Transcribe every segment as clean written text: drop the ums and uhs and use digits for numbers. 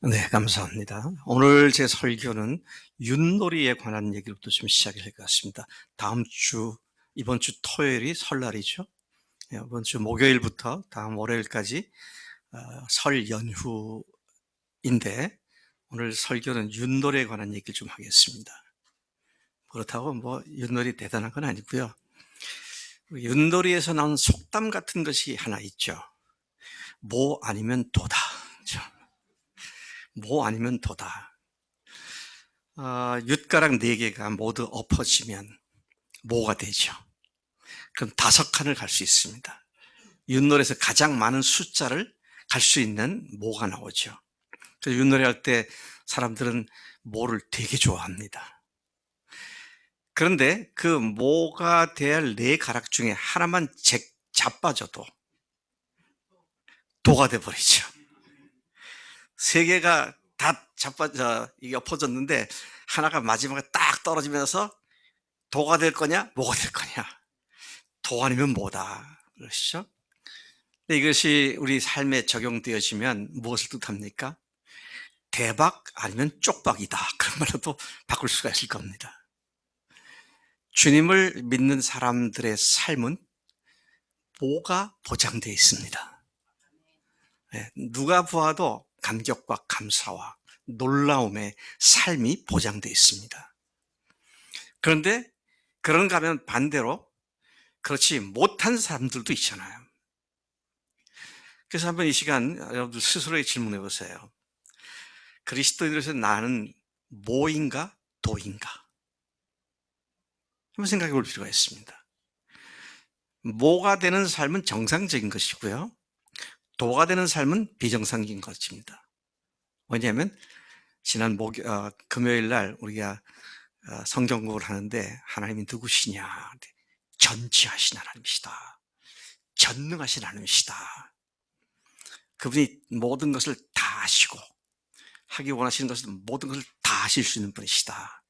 네, 감사합니다. 오늘 제 설교는 윷놀이에 관한 얘기로부터 좀 시작을 할 것 같습니다. 이번 주 토요일이 설날이죠. 예, 이번 주 목요일부터 다음 월요일까지 설 연휴인데 오늘 설교는 윷놀이에 관한 얘기를 좀 하겠습니다. 그렇다고 뭐 윷놀이 대단한 건 아니고요. 윷놀이에서 나온 속담 같은 것이 하나 있죠. 뭐 아니면 도다. 그죠? 뭐 아니면 도다. 윷가락 4개가 모두 엎어지면 모가 되죠. 그럼 5칸을 갈 수 있습니다. 윷놀이에서 가장 많은 숫자를 갈 수 있는 모가 나오죠. 그래서 윷놀이 할 때 사람들은 모를 되게 좋아합니다. 그런데 그 모가 돼야 할 4가락 중에 하나만 자빠져도 도가 돼버리죠. 3개가 다 이게 엎어졌는데 하나가 마지막에 딱 떨어지면서 도가 될 거냐, 모가 될 거냐. 도 아니면 뭐다. 그러시죠? 근데 이것이 우리 삶에 적용되어지면 무엇을 뜻합니까? 대박 아니면 쪽박이다. 그런 말로도 바꿀 수가 있을 겁니다. 주님을 믿는 사람들의 삶은 뭐가 보장되어 있습니다. 예, 누가 보아도 감격과 감사와 놀라움의 삶이 보장되어 있습니다. 그런데 그런가 하면 반대로 그렇지 못한 사람들도 있잖아요. 그래서 한번 이 시간 여러분들 스스로에게 질문해 보세요. 그리스도인으로서 나는 모인가 도인가? 한번 생각해 볼 필요가 있습니다. 모가 되는 삶은 정상적인 것이고요. 도가 되는 삶은 비정상적인 것입니다. 왜냐하면 지난 금요일 날 우리가 성경국을 하는데 하나님이 누구시냐? 전지하신 하나님이시다. 전능하신 하나님이시다. 그분이 모든 것을 다 아시고 하기 원하시는 것은 모든 것을 다 하실 수 있는 분이시다.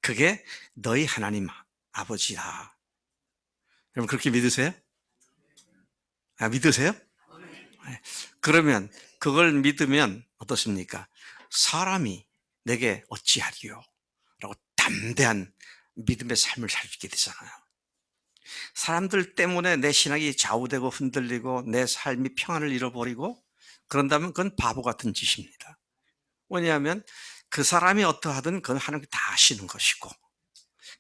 그게 너희 하나님 아버지다. 여러분 그렇게 믿으세요? 믿으세요? 네. 그러면 그걸 믿으면 어떻습니까? 사람이 내게 어찌하리요? 라고 담대한 믿음의 삶을 살게 되잖아요. 사람들 때문에 내 신앙이 좌우되고 흔들리고 내 삶이 평안을 잃어버리고 그런다면 그건 바보 같은 짓입니다. 왜냐하면 그 사람이 어떠하든 그건 하나님께 다 아시는 것이고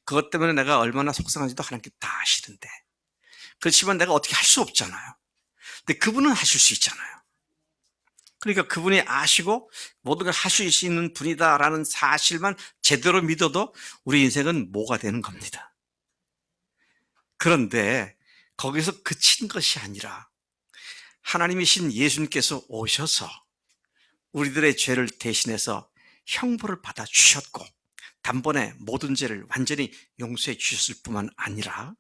그것 때문에 내가 얼마나 속상한지도 하나님께 다 아시는데 그렇지만 내가 어떻게 할 수 없잖아요. 근데 그분은 하실 수 있잖아요. 그러니까 그분이 아시고 모든 걸 하실 수 있는 분이다라는 사실만 제대로 믿어도 우리 인생은 뭐가 되는 겁니다. 그런데 거기서 그친 것이 아니라 하나님이신 예수님께서 오셔서 우리들의 죄를 대신해서 형벌을 받아 주셨고 단번에 모든 죄를 완전히 용서해 주셨을 뿐만 아니라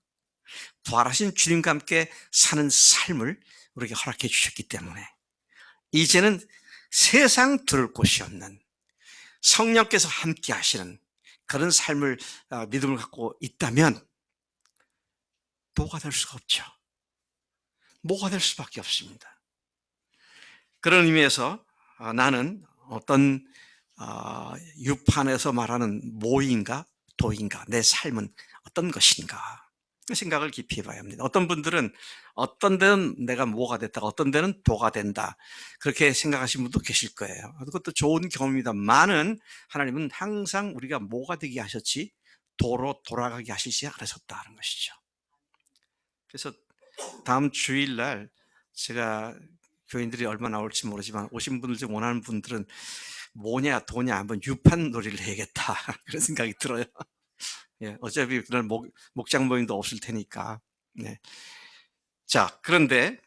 부활하신 주님과 함께 사는 삶을 우리에게 허락해 주셨기 때문에 이제는 세상 들을 곳이 없는 성령께서 함께 하시는 그런 삶을 믿음을 갖고 있다면 뭐가 될 수가 없죠. 뭐가 될 수밖에 없습니다. 그런 의미에서 나는 어떤 유판에서 말하는 모인가 도인가 내 삶은 어떤 것인가 생각을 깊이 해봐야 합니다. 어떤 분들은 어떤 데는 내가 모가 됐다 어떤 데는 도가 된다 그렇게 생각하시는 분도 계실 거예요. 그것도 좋은 경험입니다만은 하나님은 항상 우리가 모가 되게 하셨지 도로 돌아가게 하시지 않으셨다는 것이죠. 그래서 다음 주일날 제가 교인들이 얼마 나올지 모르지만 오신 분들 중 원하는 분들은 뭐냐 도냐 한번 유판 놀이를 해야겠다 그런 생각이 들어요. 예, 어차피 그날 목장 모임도 없을 테니까. 네. 자, 그런데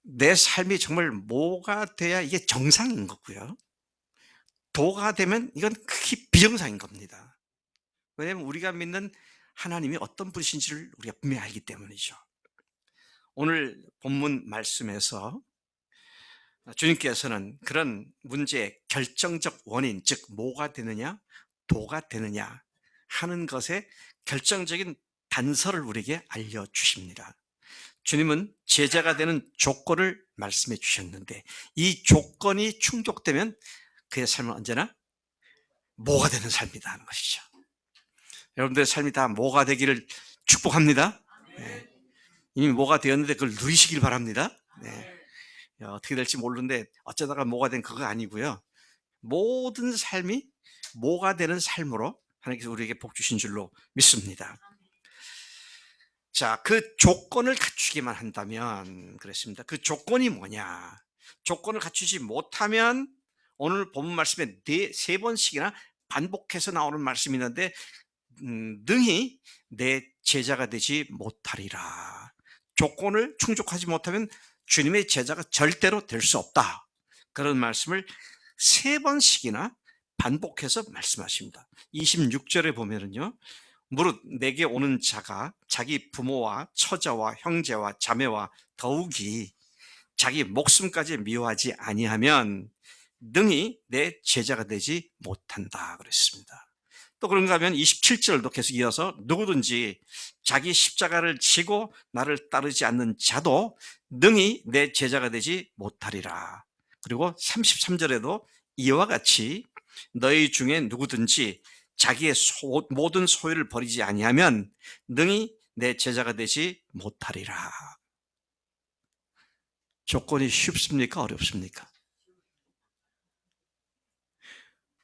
내 삶이 정말 뭐가 돼야 이게 정상인 거고요. 도가 되면 이건 극히 비정상인 겁니다. 왜냐하면 우리가 믿는 하나님이 어떤 분이신지를 우리가 분명히 알기 때문이죠. 오늘 본문 말씀에서 주님께서는 그런 문제의 결정적 원인, 즉 뭐가 되느냐, 도가 되느냐 하는 것에 결정적인 단서를 우리에게 알려주십니다. 주님은 제자가 되는 조건을 말씀해 주셨는데 이 조건이 충족되면 그의 삶은 언제나 뭐가 되는 삶이다 하는 것이죠. 여러분들의 삶이 다 뭐가 되기를 축복합니다. 네. 이미 뭐가 되었는데 그걸 누리시길 바랍니다. 네. 어떻게 될지 모르는데 어쩌다가 뭐가 된 그거 아니고요. 모든 삶이 뭐가 되는 삶으로 하나님께서 우리에게 복 주신 줄로 믿습니다. 자, 그 조건을 갖추기만 한다면 그렇습니다. 그 조건이 뭐냐? 조건을 갖추지 못하면 오늘 본문 말씀에 세 번씩이나 반복해서 나오는 말씀이 있는데 능히 내 제자가 되지 못하리라. 조건을 충족하지 못하면 주님의 제자가 절대로 될 수 없다. 그런 말씀을 세 번씩이나 반복해서 말씀하십니다. 26절에 보면은요. 무릇 내게 오는 자가 자기 부모와 처자와 형제와 자매와 더욱이 자기 목숨까지 미워하지 아니하면 능히 내 제자가 되지 못한다 그랬습니다. 또 그런가 하면 27절도 계속 이어서 누구든지 자기 십자가를 지고 나를 따르지 않는 자도 능히 내 제자가 되지 못하리라. 그리고 33절에도 이와 같이 너희 중에 누구든지 자기의 모든 소유를 버리지 아니하면 능히 내 제자가 되지 못하리라. 조건이 쉽습니까? 어렵습니까?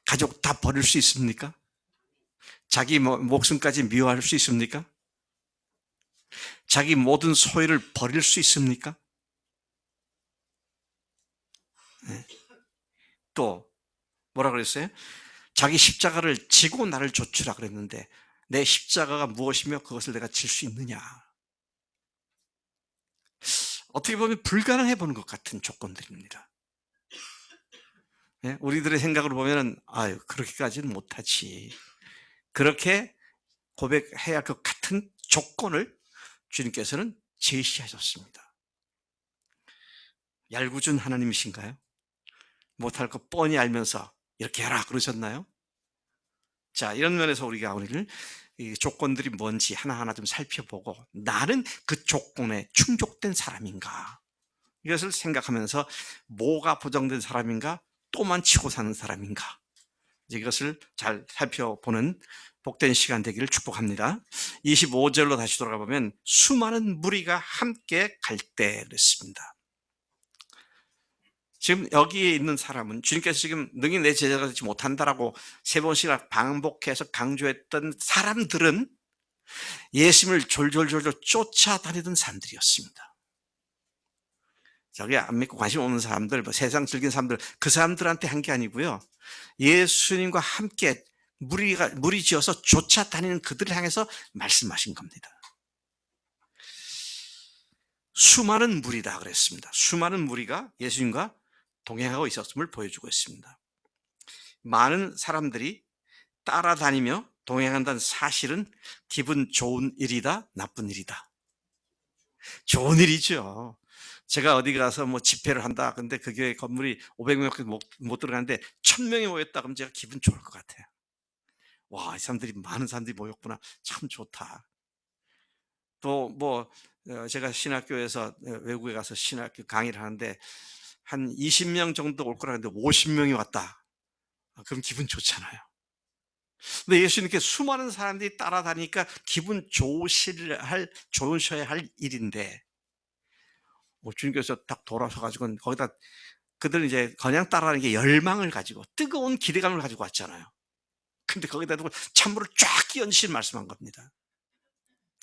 가족 다 버릴 수 있습니까? 자기 목숨까지 미워할 수 있습니까? 자기 모든 소유를 버릴 수 있습니까? 네. 또 뭐라 그랬어요? 자기 십자가를 지고 나를 좇으라 그랬는데 내 십자가가 무엇이며 그것을 내가 질 수 있느냐? 어떻게 보면 불가능해 보는 것 같은 조건들입니다. 네? 우리들의 생각으로 보면은 아유 그렇게까지는 못하지. 그렇게 고백해야 할 것 같은 조건을 주님께서는 제시하셨습니다. 얄궂은 하나님이신가요? 못할 거 뻔히 알면서 이렇게 해라 그러셨나요? 자, 이런 면에서 우리가 오늘 이 조건들이 뭔지 하나하나 좀 살펴보고 나는 그 조건에 충족된 사람인가? 이것을 생각하면서 뭐가 보장된 사람인가? 또만 치고 사는 사람인가? 이것을 잘 살펴보는 복된 시간 되기를 축복합니다. 25절로 다시 돌아가 보면 수많은 무리가 함께 갈 때 그랬습니다. 지금 여기에 있는 사람은 주님께서 지금 능히 내 제자가 되지 못한다라고 세 번씩이나 반복해서 강조했던 사람들은 예수님을 졸졸졸 쫓아다니던 사람들이었습니다. 저기 안 믿고 관심 없는 사람들, 세상 즐긴 사람들, 그 사람들한테 한 게 아니고요. 예수님과 함께 무리 지어서 쫓아다니는 그들을 향해서 말씀하신 겁니다. 수많은 무리다 그랬습니다. 수많은 무리가 예수님과 동행하고 있었음을 보여주고 있습니다. 많은 사람들이 따라다니며 동행한다는 사실은 기분 좋은 일이다, 나쁜 일이다. 좋은 일이죠. 제가 어디 가서 뭐 집회를 한다. 근데 그 교회 건물이 500명밖에 못 들어가는데 1000명이 모였다. 그럼 제가 기분 좋을 것 같아요. 와, 이 사람들이 많은 사람들이 모였구나. 참 좋다. 또 뭐 제가 신학교에서 외국에 가서 신학교 강의를 하는데 한 20명 정도 올 거라 했는데 50명이 왔다. 그럼 기분 좋잖아요. 근데 예수님께 수많은 사람들이 따라다니니까 기분 좋으셔야 할 일인데 주님께서 딱 돌아서 가지고 거기다 그들은 이제 그냥 따라하는 게 열망을 가지고 뜨거운 기대감을 가지고 왔잖아요. 근데 거기다 두고 찬물을 쫙 끼얹으신 말씀한 겁니다.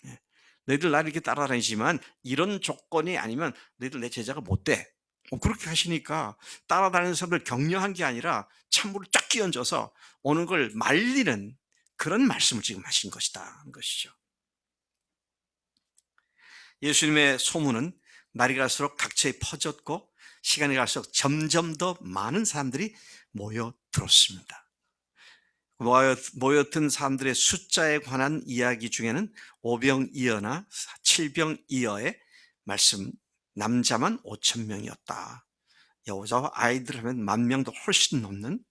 예. 너희들 나를 이렇게 따라다니지만 이런 조건이 아니면 너희들 내 제자가 못 돼. 그렇게 하시니까 따라다니는 사람들 격려한 게 아니라 찬물을 쫙 끼얹어서 오는 걸 말리는 그런 말씀을 지금 하신 것이다 하는 것이죠. 예수님의 소문은 날이 갈수록 각처에 퍼졌고 시간이 갈수록 점점 더 많은 사람들이 모여들었습니다. 모여든 사람들의 숫자에 관한 이야기 중에는 오병이어나 칠병이어의 말씀, 남자만 5,000명이었다. 여자와 아이들 하면 10,000명도 훨씬 넘는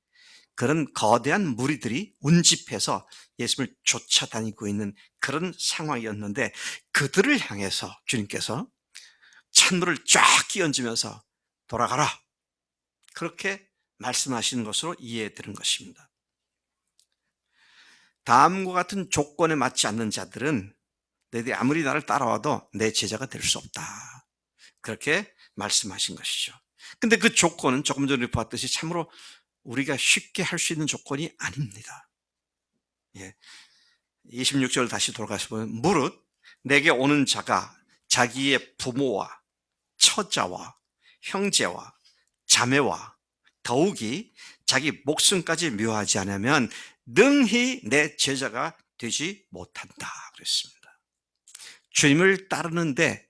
그런 거대한 무리들이 운집해서 예수님을 쫓아다니고 있는 그런 상황이었는데 그들을 향해서 주님께서 찬물을 쫙 끼얹으면서 돌아가라. 그렇게 말씀하시는 것으로 이해되는 것입니다. 다음과 같은 조건에 맞지 않는 자들은 너희들이 아무리 나를 따라와도 내 제자가 될 수 없다. 그렇게 말씀하신 것이죠. 근데 그 조건은 조금 전에 보았듯이 참으로 우리가 쉽게 할 수 있는 조건이 아닙니다. 예. 26절 다시 돌아가서 보면 무릇 내게 오는 자가 자기의 부모와 처자와 형제와 자매와 더욱이 자기 목숨까지 미워하지 않으면 능히 내 제자가 되지 못한다 그랬습니다. 주님을 따르는데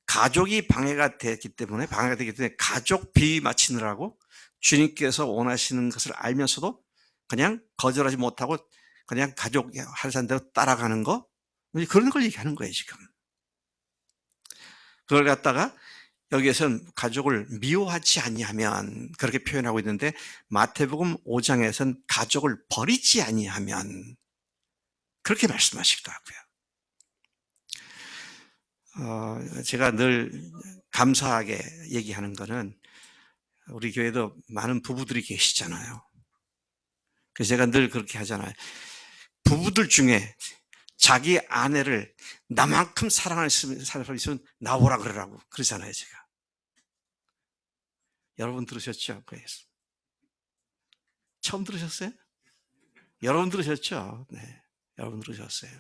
가족이 방해가 되기 때문에 가족 비위 맞추느라고 주님께서 원하시는 것을 알면서도 그냥 거절하지 못하고 그냥 가족이 하는 대로 따라가는 거, 그런 걸 얘기하는 거예요 지금. 그걸 갖다가 여기에서는 가족을 미워하지 아니하면 그렇게 표현하고 있는데 마태복음 5장에서는 가족을 버리지 아니하면 그렇게 말씀하시더라고요. 제가 늘 감사하게 얘기하는 거는 우리 교회도 많은 부부들이 계시잖아요. 그래서 제가 늘 그렇게 하잖아요. 부부들 중에 자기 아내를 나만큼 사랑할 사람이 있으면 나오라 그러라고 그러잖아요, 제가. 여러분 들으셨죠? 그래서 처음 들으셨어요? 여러분 들으셨죠? 네, 여러분 들으셨어요.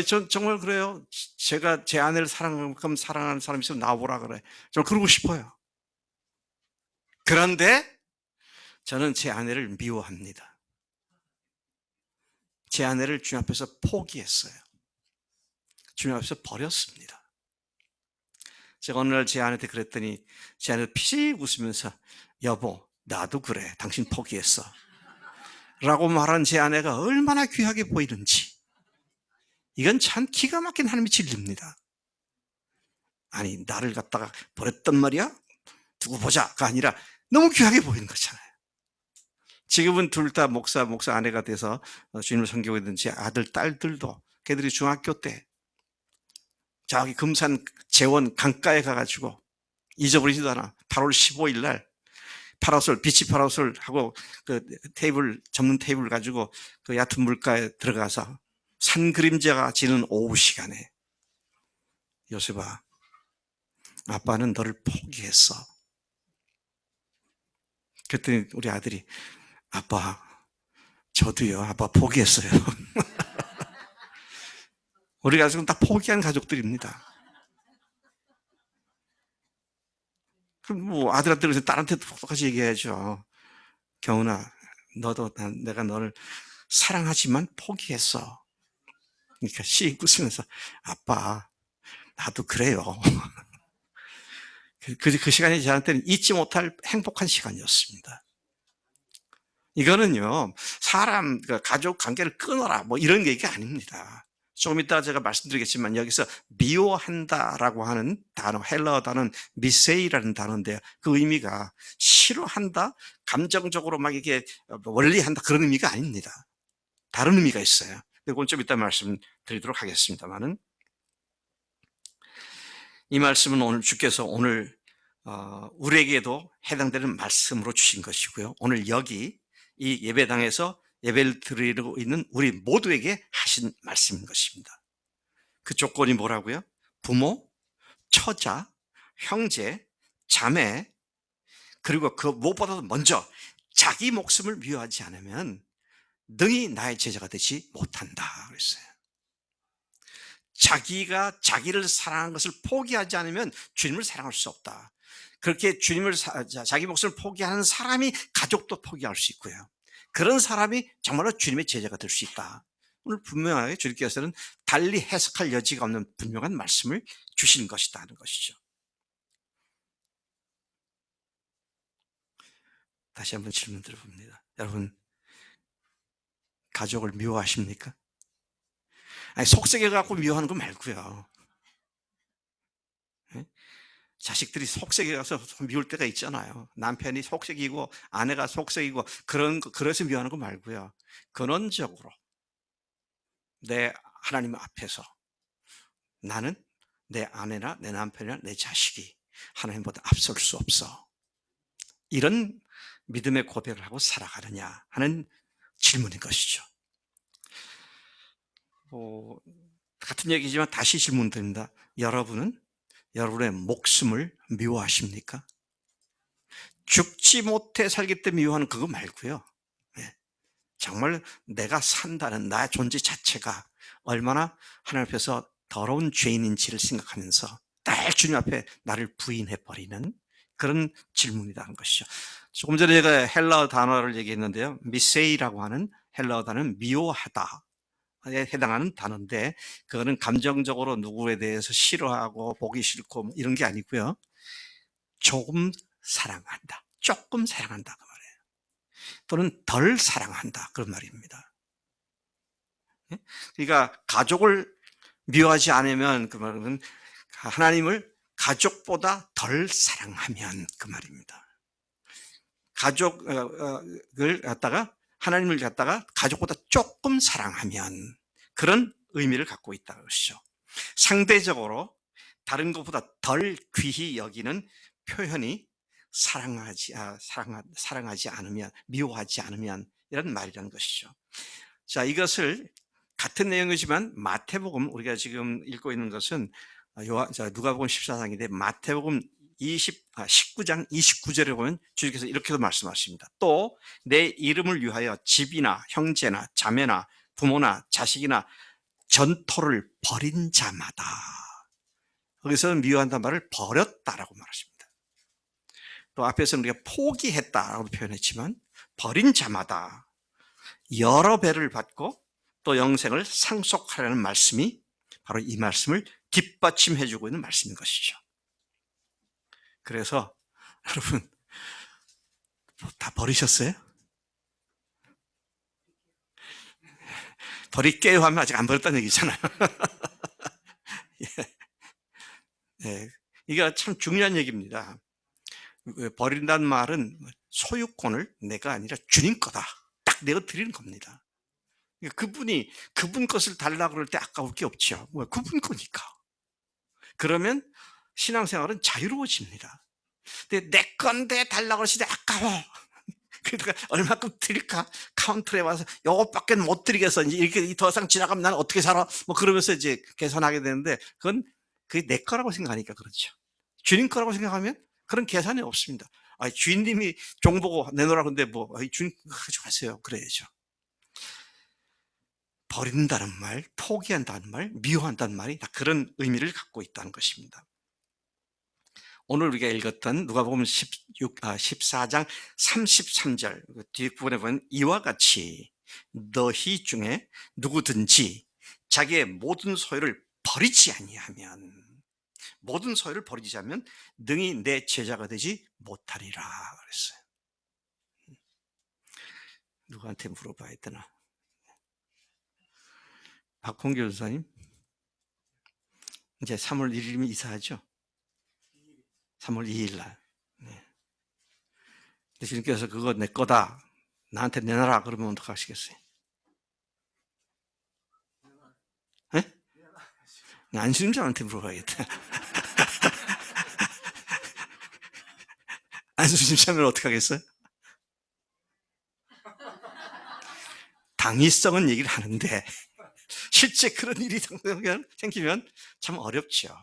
전 정말 그래요. 제가 제 아내를 사랑하는 만큼 사랑하는 사람이 있으면 나오라 그래. 저 그러고 싶어요. 그런데 저는 제 아내를 미워합니다. 제 아내를 주님 앞에서 포기했어요. 주님 앞에서 버렸습니다. 제가 어느 날 제 아내한테 그랬더니 제 아내가 피식 웃으면서 여보 나도 그래 당신 포기했어 라고 말한 제 아내가 얼마나 귀하게 보이는지, 이건 참 기가 막힌 하나님의 진리입니다. 아니 나를 갖다가 버렸단 말이야? 두고 보자가 아니라 너무 귀하게 보이는 거잖아요. 지금은 둘 다 목사 아내가 돼서 주님을 섬기고 있는 제 아들 딸들도 걔들이 중학교 때 저기 금산 재원 강가에 가가지고 잊어버리지도 않아. 8월 15일 날 파라솔, 비치 파라솔 하고 그 테이블, 접는 테이블 가지고 그 얕은 물가에 들어가서 산 그림자가 지는 오후 시간에 요셉아, 아빠는 너를 포기했어. 그랬더니 우리 아들이 아빠, 저도요. 아빠 포기했어요. 우리가 지금 다 포기한 가족들입니다. 그럼 뭐 아들한테 그래서 딸한테도 똑같이 얘기해야죠. 경은아, 내가 너를 사랑하지만 포기했어. 그러니까 씩 웃으면서 아빠, 나도 그래요. 그 시간이 저한테는 잊지 못할 행복한 시간이었습니다. 이거는요, 사람, 가족 관계를 끊어라, 뭐 이런 얘기가 아닙니다. 조금 이따가 제가 말씀드리겠지만 여기서 미워한다라고 하는 단어, 헬라어 단어는 미세이라는 단어인데요. 그 의미가 싫어한다, 감정적으로 막 이게 원리한다 그런 의미가 아닙니다. 다른 의미가 있어요. 그건 좀 이따 말씀드리도록 하겠습니다만은 이 말씀은 오늘 주께서 오늘 우리에게도 해당되는 말씀으로 주신 것이고요. 오늘 여기 이 예배당에서 예배를 드리고 있는 우리 모두에게 하신 말씀인 것입니다. 그 조건이 뭐라고요? 부모, 처자, 형제, 자매, 그리고 그 무엇보다도 먼저 자기 목숨을 미워하지 않으면 능히 나의 제자가 되지 못한다 그랬어요. 자기가 자기를 사랑하는 것을 포기하지 않으면 주님을 사랑할 수 없다. 그렇게 자기 목숨을 포기하는 사람이 가족도 포기할 수 있고요. 그런 사람이 정말로 주님의 제자가 될 수 있다. 오늘 분명하게 주님께서는 달리 해석할 여지가 없는 분명한 말씀을 주신 것이다 하는 것이죠. 다시 한번 질문 드려봅니다. 여러분, 가족을 미워하십니까? 아니, 속썩여갖고 미워하는 거 말고요. 네? 자식들이 속썩여서 미울 때가 있잖아요. 남편이 속썩이고 아내가 속썩이고 그래서 미워하는 거 말고요. 근원적으로 내 하나님 앞에서 나는 내 아내나 내 남편이나 내 자식이 하나님보다 앞설 수 없어. 이런 믿음의 고백을 하고 살아가느냐 하는 질문인 것이죠. 같은 얘기지만 다시 질문드립니다. 여러분은 여러분의 목숨을 미워하십니까? 죽지 못해 살기 때문에 미워하는 그거 말고요. 예, 정말 내가 산다는 나의 존재 자체가 얼마나 하나님 앞에서 더러운 죄인인지를 생각하면서 날 주님 앞에 나를 부인해버리는 그런 질문이라는 것이죠. 조금 전에 제가 헬라어 단어를 얘기했는데요. 미세이라고 하는 헬라어 단어는 미워하다 에 해당하는 단어인데, 그거는 감정적으로 누구에 대해서 싫어하고 보기 싫고 이런 게 아니고요. 조금 사랑한다, 조금 사랑한다 그 말이에요. 또는 덜 사랑한다 그런 말입니다. 그러니까 가족을 미워하지 않으면 그 말은 하나님을 가족보다 덜 사랑하면 그 말입니다. 가족을 갖다가 하나님을 갖다가 가족보다 조금 사랑하면 그런 의미를 갖고 있다는 것이죠. 상대적으로 다른 것보다 덜 귀히 여기는 표현이 사랑하지 않으면, 미워하지 않으면 이런 말이라는 것이죠. 자, 이것을 같은 내용이지만 마태복음, 우리가 지금 읽고 있는 것은 누가복음 14장인데 마태복음 19장 29절에 보면 주님께서 이렇게도 말씀하십니다. 또 내 이름을 위하여 집이나 형제나 자매나 부모나 자식이나 전토를 벌인 자마다, 거기서는 미워한다는 말을 버렸다라고 말하십니다. 또 앞에서는 우리가 포기했다라고 표현했지만 버린 자마다 여러 배를 받고 또 영생을 상속하라는 말씀이 바로 이 말씀을 뒷받침해 주고 있는 말씀인 것이죠. 그래서 여러분 다 버리셨어요? 버릴게요 하면 아직 안 버렸다는 얘기잖아요. 예, 이게 참 중요한 얘기입니다. 버린다는 말은 소유권을 내가 아니라 주님 거다 딱 내가 드리는 겁니다. 그분이 그분 것을 달라고 그럴 때 아까울 게 없죠. 그분 거니까. 그러면 신앙생활은 자유로워집니다. 근데 내 건데 달라고 하실 때 아까워. 그러니까 얼마큼 드릴까? 카운터에 와서 요것밖에 못 드리겠어. 이제 이렇게 더 이상 지나가면 난 어떻게 살아? 뭐 그러면서 이제 계산하게 되는데 그건 그게 내 거라고 생각하니까 그렇죠. 주님 거라고 생각하면 그런 계산이 없습니다. 주인님이 종 보고 내놓으라고 근데 뭐 주님 가져가세요. 그래야죠. 버린다는 말, 포기한다는 말, 미워한다는 말이 다 그런 의미를 갖고 있다는 것입니다. 오늘 우리가 읽었던 누가복음 14장 33절 뒷부분에 보면 이와 같이 너희 중에 누구든지 자기의 모든 소유를 버리지 아니하면, 모든 소유를 버리지 않으면 능히 내 제자가 되지 못하리라 그랬어요. 누구한테 물어봐야 되나? 박홍규 교사님, 이제 3월 1일이면 이사하죠? 3월 2일 날. 네. 주님께서 그거 내 거다, 나한테 내놔라 그러면 어떡하시겠어요? 네? 안수님장한테 물어봐야겠다. 안수님장은 어떡하겠어요? 당위성은 얘기를 하는데 실제 그런 일이 생기면 참 어렵죠.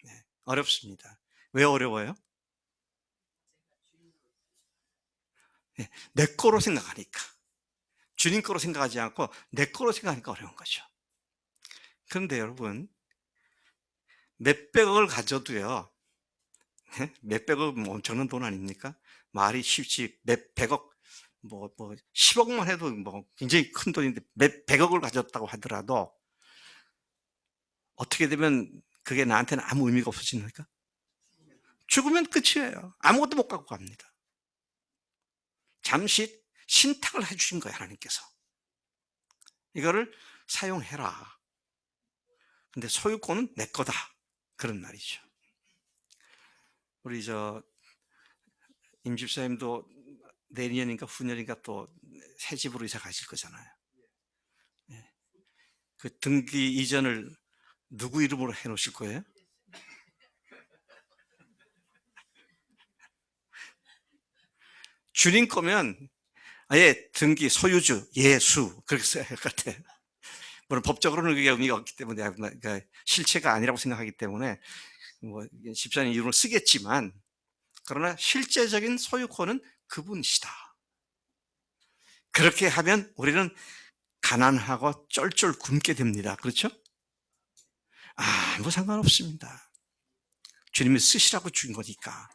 네, 어렵습니다. 왜 어려워요? 네, 내 거로 생각하니까. 주님 거로 생각하지 않고 내 거로 생각하니까 어려운 거죠. 그런데 여러분, 몇백억을 가져도요, 몇백억 엄청난 돈 아닙니까? 말이 쉽지, 몇백억, 10억만 해도 굉장히 큰 돈인데 몇백억을 가졌다고 하더라도 어떻게 되면 그게 나한테는 아무 의미가 없어집니까? 죽으면 끝이에요. 아무것도 못 갖고 갑니다. 잠시 신탁을 해주신 거예요, 하나님께서. 이거를 사용해라. 근데 소유권은 내 거다. 그런 말이죠. 우리 임 집사님도 내년인가 후년인가 또 새 집으로 이사 가실 거잖아요. 예. 그 등기 이전을 누구 이름으로 해 놓으실 거예요? 주님 거면 아예 등기, 소유주, 예수 그렇게 써야 할 것 같아요. 물론 법적으로는 그게 의미가 없기 때문에 그러니까 실체가 아니라고 생각하기 때문에 뭐 집사님 이름을 쓰겠지만 그러나 실제적인 소유권은 그분이시다. 그렇게 하면 우리는 가난하고 쩔쩔 굶게 됩니다. 그렇죠? 아무 상관없습니다. 주님이 쓰시라고 준 거니까.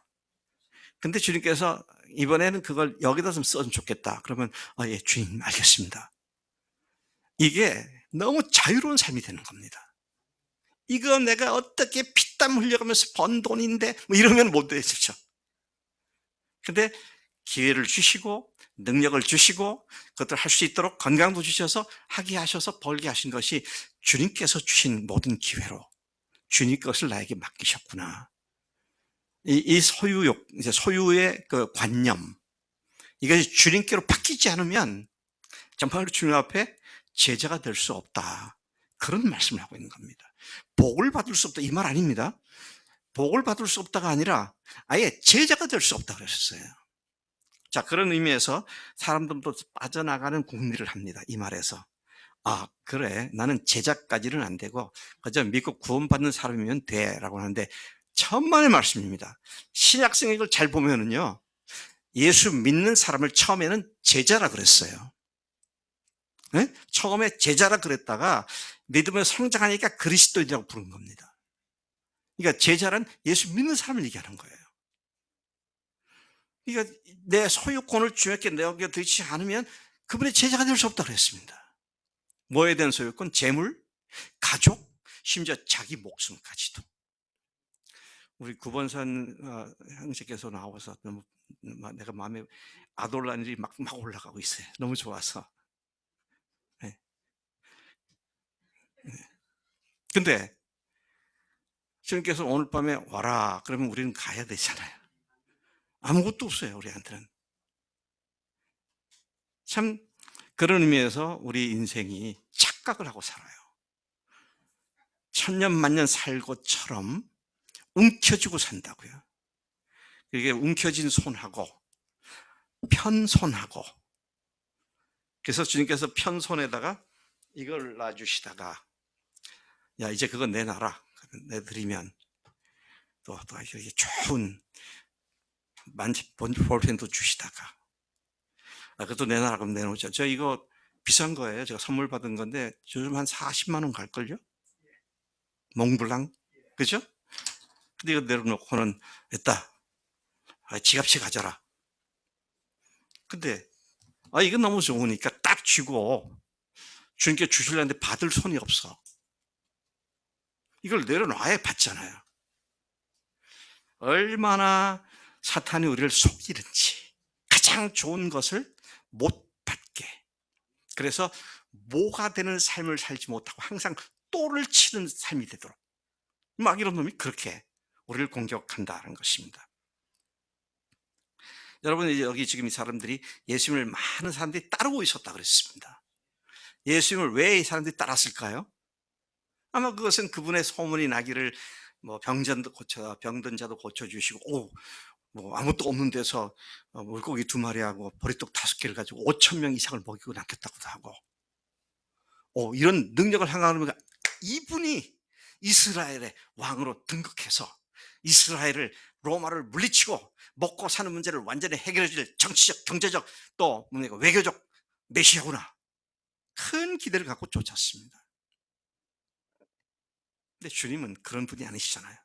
근데 주님께서 이번에는 그걸 여기다 좀 써주면 좋겠다. 그러면 예, 주님 알겠습니다. 이게 너무 자유로운 삶이 되는 겁니다. 이거 내가 어떻게 피땀 흘려가면서 번 돈인데 뭐 이러면 못 되죠. 근데 기회를 주시고 능력을 주시고 그것들 할 수 있도록 건강도 주셔서 하게 하셔서 벌게 하신 것이 주님께서 주신 모든 기회로 주님 것을 나에게 맡기셨구나. 이 소유욕, 이제 소유의 그 관념, 이것이 주님께로 바뀌지 않으면 정말 주님 앞에 제자가 될 수 없다. 그런 말씀을 하고 있는 겁니다. 복을 받을 수 없다. 이 말 아닙니다. 복을 받을 수 없다가 아니라 아예 제자가 될 수 없다 그러셨어요. 자, 그런 의미에서 사람들도 빠져나가는 궁리를 합니다. 이 말에서. 그래. 나는 제자까지는 안 되고 그저 믿고 구원받는 사람이면 돼. 라고 하는데 천만의 말씀입니다. 신약성경을 잘 보면은요. 예수 믿는 사람을 처음에는 제자라 그랬어요. 네? 처음에 제자라 그랬다가 믿음을 성장하니까 그리스도인이라고 부른 겁니다. 그러니까 제자란 예수 믿는 사람을 얘기하는 거예요. 그러니까 내 소유권을 주님께 내어드리지 않으면 그분의 제자가 될 수 없다고 그랬습니다. 뭐에 대한 소유권? 재물, 가족, 심지어 자기 목숨까지도. 우리 구본산 형제께서 나와서 너무 내가 마음에 아돌란일이 막 올라가고 있어요. 너무 좋아서. 네. 네. 근데 주님께서 오늘 밤에 와라 그러면 우리는 가야 되잖아요. 아무것도 없어요 우리한테는. 참 그런 의미에서 우리 인생이 착각을 하고 살아요. 천년만년 살고처럼 움켜쥐고 산다고요. 이게 움켜진 손하고 편손하고, 그래서 주님께서 편손에다가 이걸 놔주시다가 야 이제 그거 내놔라 내드리면 또 이렇게 좋은 볼펜도 주시다가 그것도 내놔라 그럼 내놓죠. 저 이거 비싼 거예요. 제가 선물 받은 건데 요즘 한 40만 원 갈걸요? 몽블랑 그죠? 근데 이거 내려놓고는 됐다. 지갑채 가져라. 근데 이건 너무 좋으니까 딱 쥐고 주님께 주시려는데 받을 손이 없어. 이걸 내려놔야 받잖아요. 얼마나 사탄이 우리를 속이는지 가장 좋은 것을 못 받게. 그래서 뭐가 되는 삶을 살지 못하고 항상 또를 치는 삶이 되도록 막 이런 놈이 그렇게 우리를 공격한다는 것입니다. 여러분 여기 지금 이 사람들이 예수님을 많은 사람들이 따르고 있었다 그랬습니다. 예수님을 왜 이 사람들이 따랐을까요? 아마 그것은 그분의 소문이 나기를 뭐 병든 자도 고쳐주시고 뭐 아무것도 없는 데서 물고기 2마리하고 보리떡 5개를 가지고 5천 명 이상을 먹이고 남겼다고도 하고 이런 능력을 행하는 이분이 이스라엘의 왕으로 등극해서 이스라엘을 로마를 물리치고 먹고 사는 문제를 완전히 해결해 줄 정치적, 경제적 또 외교적 메시아구나. 큰 기대를 갖고 쫓았습니다. 근데 주님은 그런 분이 아니시잖아요.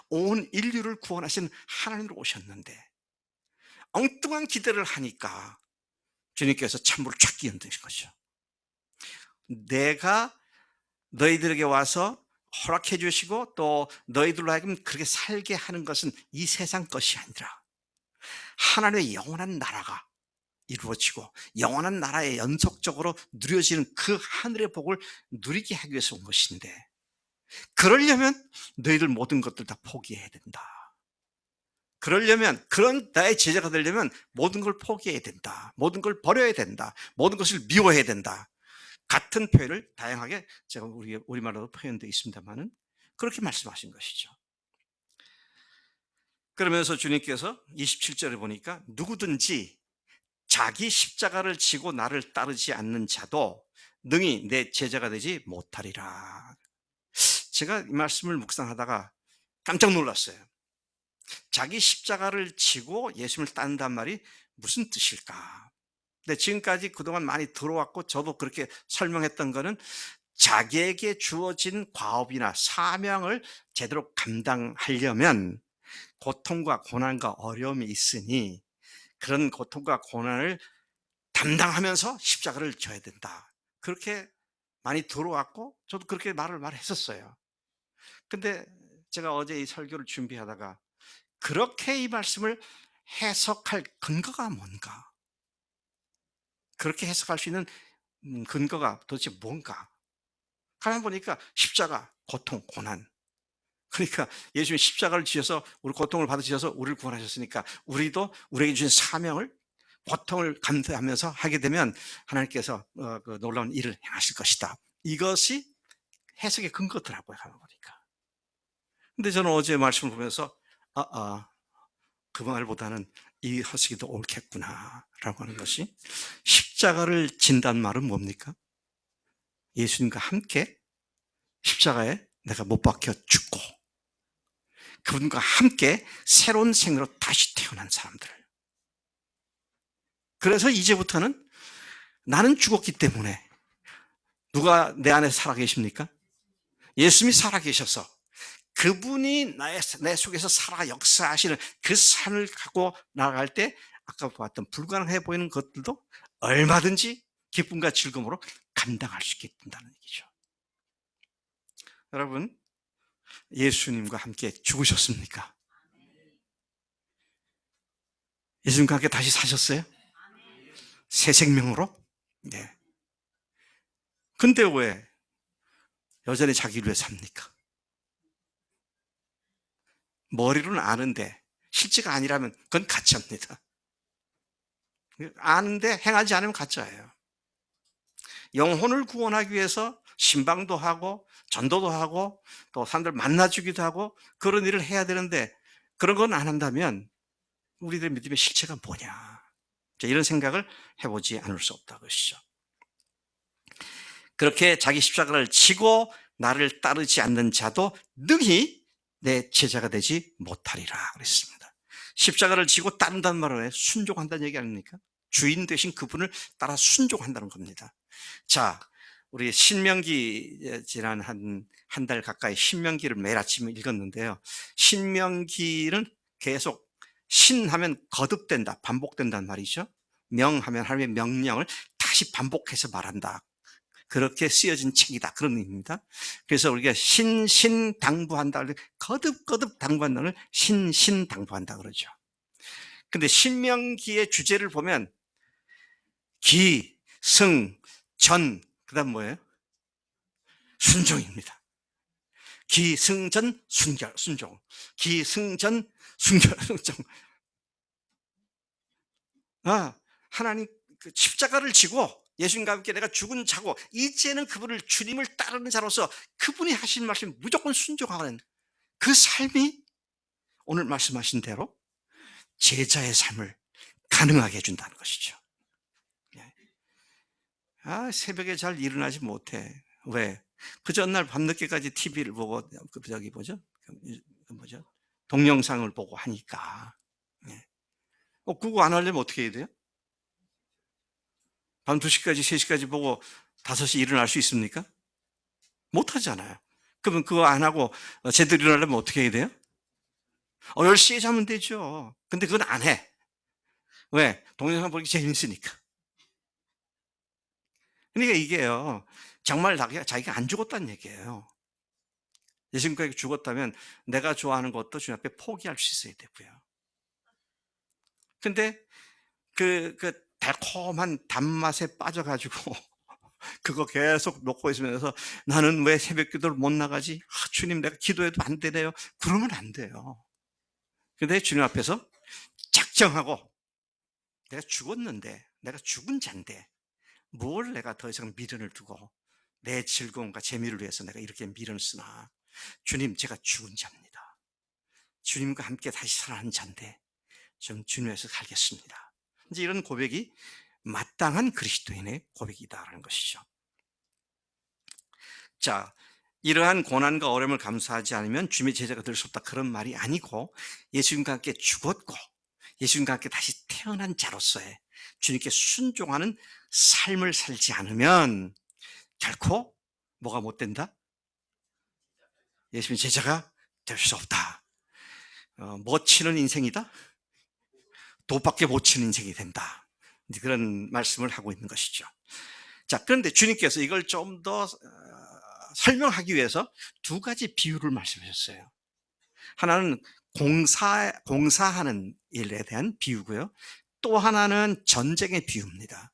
온 인류를 구원하신 하나님으로 오셨는데 엉뚱한 기대를 하니까 주님께서 찬물을 쫙 끼얹으신 거죠. 내가 너희들에게 와서 허락해 주시고 또 너희들로 하여금 그렇게 살게 하는 것은 이 세상 것이 아니라 하나님의 영원한 나라가 이루어지고 영원한 나라에 연속적으로 누려지는 그 하늘의 복을 누리게 하기 위해서 온 것인데, 그러려면 너희들 모든 것들 다 포기해야 된다. 그러려면, 그런 나의 제자가 되려면 모든 걸 포기해야 된다. 모든 걸 버려야 된다. 모든 것을 미워해야 된다. 같은 표현을 다양하게 제가 우리말로 표현되어 있습니다만은 그렇게 말씀하신 것이죠. 그러면서 주님께서 27절에 보니까 누구든지 자기 십자가를 지고 나를 따르지 않는 자도 능히 내 제자가 되지 못하리라. 제가 이 말씀을 묵상하다가 깜짝 놀랐어요. 자기 십자가를 지고 예수님을 따른단 말이 무슨 뜻일까? 근데 지금까지 그동안 많이 들어왔고 저도 그렇게 설명했던 거는 자기에게 주어진 과업이나 사명을 제대로 감당하려면 고통과 고난과 어려움이 있으니 그런 고통과 고난을 담당하면서 십자가를 져야 된다. 그렇게 많이 들어왔고 저도 그렇게 말했었어요. 근데 제가 어제 이 설교를 준비하다가 그렇게 이 말씀을 해석할 근거가 뭔가? 그렇게 해석할 수 있는 근거가 도대체 뭔가? 가만 보니까 십자가, 고통, 고난. 그러니까 예수님이 십자가를 지셔서 우리 고통을 받으셔서 우리를 구원하셨으니까 우리도 우리에게 주신 사명을 고통을 감수하면서 하게 되면 하나님께서 그 놀라운 일을 행하실 것이다. 이것이 해석의 근거더라고요. 가만 보니까. 근데 저는 어제 말씀을 보면서 그 말보다는 이 해석이 더 옳겠구나라고 하는 것이 십자가를 진단 말은 뭡니까? 예수님과 함께 십자가에 내가 못 박혀 죽고 그분과 함께 새로운 생으로 다시 태어난 사람들. 그래서 이제부터는 나는 죽었기 때문에 누가 내 안에 살아계십니까? 예수님이 살아계셔서 그분이 내 속에서 살아 역사하시는 그 삶을 갖고 나아갈 때 아까 보았던 불가능해 보이는 것들도 얼마든지 기쁨과 즐거움으로 감당할 수 있게 된다는 얘기죠. 여러분, 예수님과 함께 죽으셨습니까? 예수님과 함께 다시 사셨어요? 새 생명으로? 네. 근데 왜 여전히 자기를 위해 삽니까? 머리로는 아는데 실제가 아니라면 그건 가짜입니다. 아는데 행하지 않으면 가짜예요. 영혼을 구원하기 위해서 신방도 하고 전도도 하고 또 사람들 만나주기도 하고 그런 일을 해야 되는데 그런 건 안 한다면 우리들의 믿음의 실체가 뭐냐. 이런 생각을 해보지 않을 수 없다 것이죠. 그렇게 자기 십자가를 지고 나를 따르지 않는 자도 능히 내 제자가 되지 못하리라 그랬습니다. 십자가를 지고 따른다는 말은 순종한다는 얘기 아닙니까? 주인 되신 그분을 따라 순종한다는 겁니다. 자, 우리 신명기 지난 한 달 가까이 신명기를 매일 아침에 읽었는데요. 신명기는 계속 신하면 거듭된다, 반복된다는 말이죠. 명하면 하나님의 명령을 다시 반복해서 말한다. 그렇게 쓰여진 책이다. 그런 의미입니다. 그래서 우리가 신당부한다. 거듭거듭 당부한다는 신당부한다 그러죠. 근데 신명기의 주제를 보면 기, 승, 전, 그 다음 뭐예요? 순종입니다. 기승전 순종. 기승전 순종. 하나님 그 십자가를 지고 예수님과 함께 내가 죽은 자고 이제는 그분을 주님을 따르는 자로서 그분이 하신 말씀 무조건 순종하는 그 삶이 오늘 말씀하신 대로 제자의 삶을 가능하게 해준다는 것이죠. 새벽에 잘 일어나지 못해. 왜? 그 전날 밤늦게까지 TV를 보고 뭐죠? 동영상을 보고 하니까. 그거 안 하려면 어떻게 해야 돼요? 밤 2시까지 3시까지 보고 5시 일어날 수 있습니까? 못 하잖아요. 그러면 그거 안 하고 제대로 일어나려면 어떻게 해야 돼요? 10시에 자면 되죠. 근데 그건 안 해. 왜? 동영상 보기 재밌으니까. 그러니까 이게요. 정말 자기가 안 죽었다는 얘기예요. 예수님께 죽었다면 내가 좋아하는 것도 주님 앞에 포기할 수 있어야 되고요. 근데 그 달콤한 단맛에 빠져가지고 그거 계속 놓고 있으면서 나는 왜 새벽 기도를 못 나가지? 주님 내가 기도해도 안 되네요. 그러면 안 돼요. 근데 주님 앞에서 작정하고 내가 죽었는데 내가 죽은 자인데 뭘 내가 더 이상 미련을 두고 내 즐거움과 재미를 위해서 내가 이렇게 미련을 쓰나. 주님 제가 죽은 자입니다. 주님과 함께 다시 살아나는 자인데 좀 주님에서 살겠습니다. 이제 이런 고백이 마땅한 그리스도인의 고백이다라는 것이죠. 자, 이러한 고난과 어려움을 감수하지 않으면 주님의 제자가 될 수 없다, 그런 말이 아니고, 예수님과 함께 죽었고 예수님과 함께 다시 태어난 자로서의 주님께 순종하는 삶을 살지 않으면 결코 뭐가 못 된다? 예수님의 제자가 될 수 없다. 못 치는 인생이다? 돈밖에 못 치는 인생이 된다. 이제 그런 말씀을 하고 있는 것이죠. 자, 그런데 주님께서 이걸 좀 더 설명하기 위해서 두 가지 비유를 말씀하셨어요. 하나는 공사하는 일에 대한 비유고요. 또 하나는 전쟁의 비유입니다.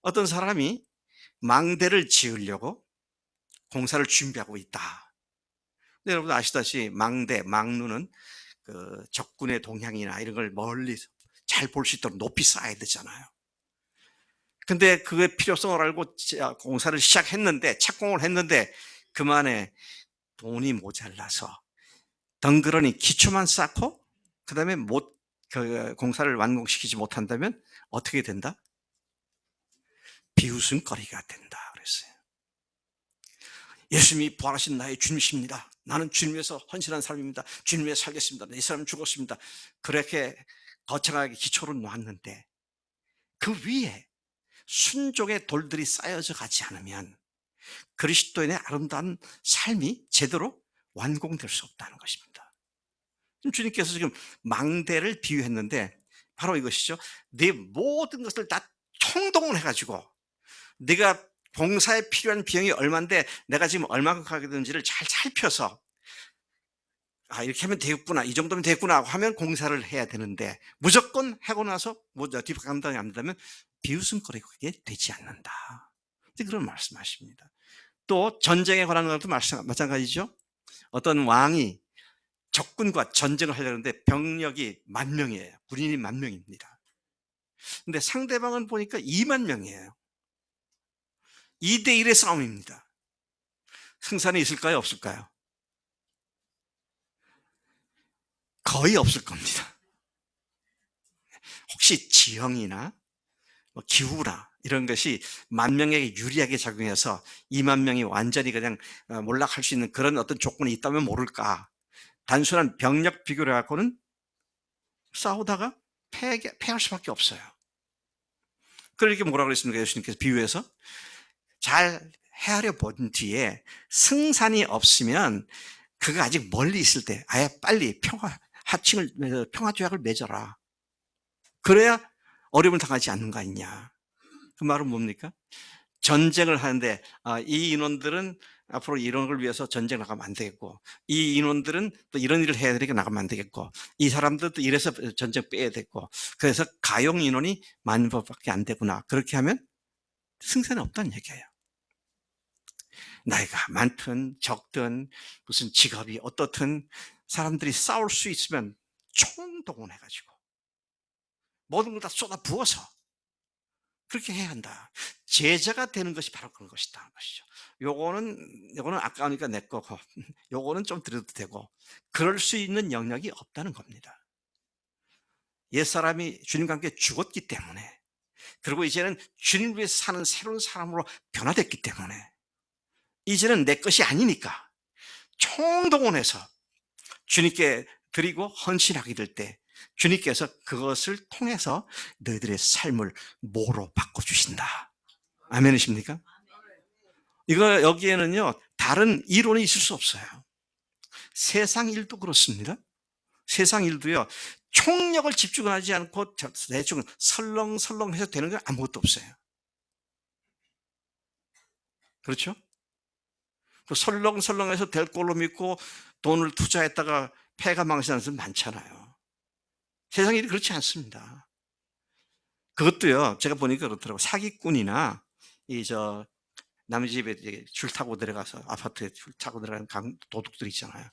어떤 사람이 망대를 지으려고 공사를 준비하고 있다. 근데 여러분 아시다시피 망루는 그 적군의 동향이나 이런 걸 멀리 잘 볼 수 있도록 높이 쌓아야 되잖아요. 근데 그의 필요성을 알고 공사를 시작했는데, 착공을 했는데 그만에 돈이 모자라서 덩그러니 기초만 쌓고 그다음에 그 공사를 완공시키지 못한다면 어떻게 된다? 비웃음거리가 된다 그랬어요. 예수님이 부활하신 나의 주님이십니다. 나는 주님 위해서 헌신한 사람입니다. 주님 위해 살겠습니다. 이 사람은 죽었습니다. 그렇게 거창하게 기초를 놓았는데 그 위에 순종의 돌들이 쌓여져 가지 않으면 그리스도인의 아름다운 삶이 제대로 완공될 수 없다는 것입니다. 주님께서 지금 망대를 비유했는데 바로 이것이죠. 네 모든 것을 다 총동원해 가지고 네가 봉사에 필요한 비용이 얼마인데 내가 지금 얼마큼 가게 되는지를 잘 살펴서 이렇게 하면 되겠구나, 이 정도면 되겠구나 하면 공사를 해야 되는데, 무조건 하고 나서 뒷감당이 안 된다면 비웃음거리가 그게 되지 않는다. 그런 말씀하십니다. 또 전쟁에 관한 것도 마찬가지죠. 어떤 왕이 적군과 전쟁을 하려는데 병력이 10,000명이에요. 군인이 10,000명입니다. 근데 상대방은 보니까 20,000명이에요. 2대1의 싸움입니다. 승산이 있을까요? 없을까요? 거의 없을 겁니다. 혹시 지형이나 기후나 이런 것이 10,000명에게 유리하게 작용해서 20,000명이 완전히 그냥 몰락할 수 있는 그런 어떤 조건이 있다면 모를까. 단순한 병력 비교를 갖고는 싸우다가 패할 수밖에 없어요. 그렇게 뭐라 그랬습니까? 예수님께서 비유해서 잘 헤아려 본 뒤에 승산이 없으면 그가 아직 멀리 있을 때 아예 빨리 평화 조약을 맺어라. 그래야 어려움을 당하지 않는 거 아니냐. 그 말은 뭡니까? 전쟁을 하는데 이 인원들은 앞으로 이런 걸 위해서 전쟁 나가면 안 되겠고, 이 인원들은 또 이런 일을 해야 되니까 나가면 안 되겠고, 이 사람들도 이래서 전쟁 빼야 되고, 그래서 가용 인원이 10,000명밖에 안 되구나. 그렇게 하면 승산이 없다는 얘기예요. 나이가 많든 적든 무슨 직업이 어떻든 사람들이 싸울 수 있으면 총동원해가지고 모든 걸 다 쏟아 부어서 그렇게 해야 한다. 제자가 되는 것이 바로 그런 것이다 것이죠. 요거는 아까우니까 내 거고, 요거는 좀 드려도 되고, 그럴 수 있는 영역이 없다는 겁니다. 옛사람이 주님과 함께 죽었기 때문에, 그리고 이제는 주님을 위해서 사는 새로운 사람으로 변화됐기 때문에 이제는 내 것이 아니니까 총동원해서 주님께 드리고 헌신하게 될 때 주님께서 그것을 통해서 너희들의 삶을 뭐로 바꿔주신다. 아멘이십니까? 이거 여기에는요 다른 이론이 있을 수 없어요. 세상 일도 그렇습니다. 세상 일도요 총력을 집중하지 않고 대충 설렁설렁해서 되는 건 아무것도 없어요. 그렇죠? 그 설렁설렁해서 될 걸로 믿고 돈을 투자했다가 패가 망신하는 사람 많잖아요. 세상 일이 그렇지 않습니다. 그것도요 제가 보니까 그렇더라고요. 사기꾼이나 남의 집에 줄 타고 들어가서 아파트에 줄 타고 들어가는 도둑들 있잖아요.